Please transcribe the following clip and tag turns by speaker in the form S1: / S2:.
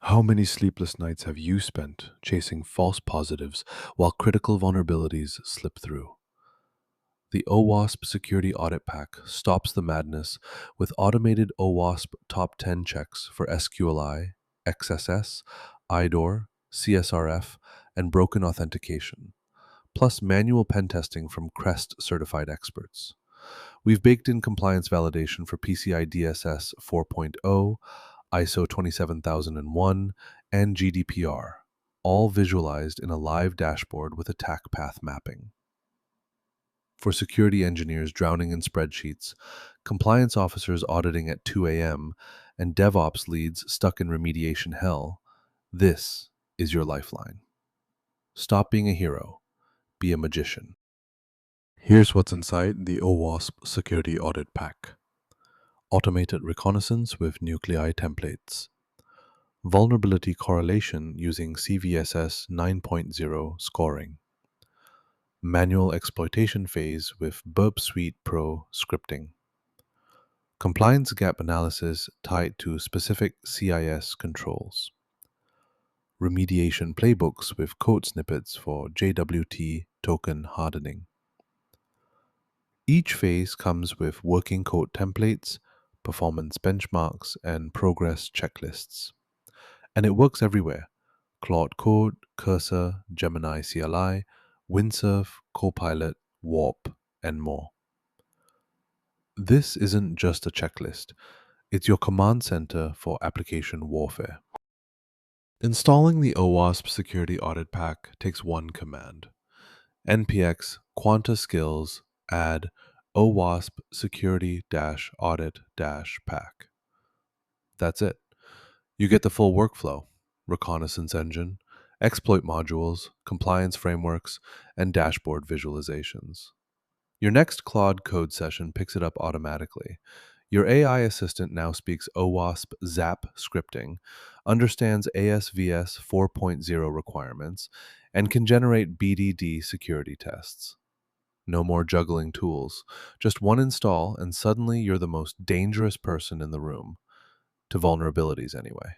S1: How many sleepless nights have you spent chasing false positives while critical vulnerabilities slip through? The OWASP Security Audit-Pack stops the madness with automated OWASP top 10 checks for SQLI, XSS, IDOR, CSRF, and broken authentication, plus manual pen testing from CREST certified experts. We've baked in compliance validation for PCI DSS 4.0, ISO 27001, and GDPR, all visualized in a live dashboard with attack path mapping. For security engineers drowning in spreadsheets, compliance officers auditing at 2 a.m., and DevOps leads stuck in remediation hell, this is your lifeline. Stop being a hero, be a magician. Here's what's inside the OWASP Security Audit Pack. Automated reconnaissance with nuclei templates. Vulnerability correlation using CVSS 9.0 scoring. Manual exploitation phase with Burp Suite Pro scripting. Compliance gap analysis tied to specific CIS controls. Remediation playbooks with code snippets for JWT token hardening. Each phase comes with working code templates, performance benchmarks, and progress checklists. And it works everywhere: Claude Code, Cursor, Gemini CLI, Windsurf, Copilot, Warp, and more. This isn't just a checklist, it's your command center for application warfare. Installing the OWASP Security Audit Pack takes one command: npx quanta-skills add owasp-security-audit-pack. That's it. You get the full workflow: reconnaissance engine, exploit modules, compliance frameworks, and dashboard visualizations. Your next Claude code session picks it up automatically. Your AI assistant now speaks OWASP ZAP scripting, understands ASVS 4.0 requirements, and can generate BDD security tests. No more juggling tools, just one install, and suddenly you're the most dangerous person in the room. To vulnerabilities, anyway.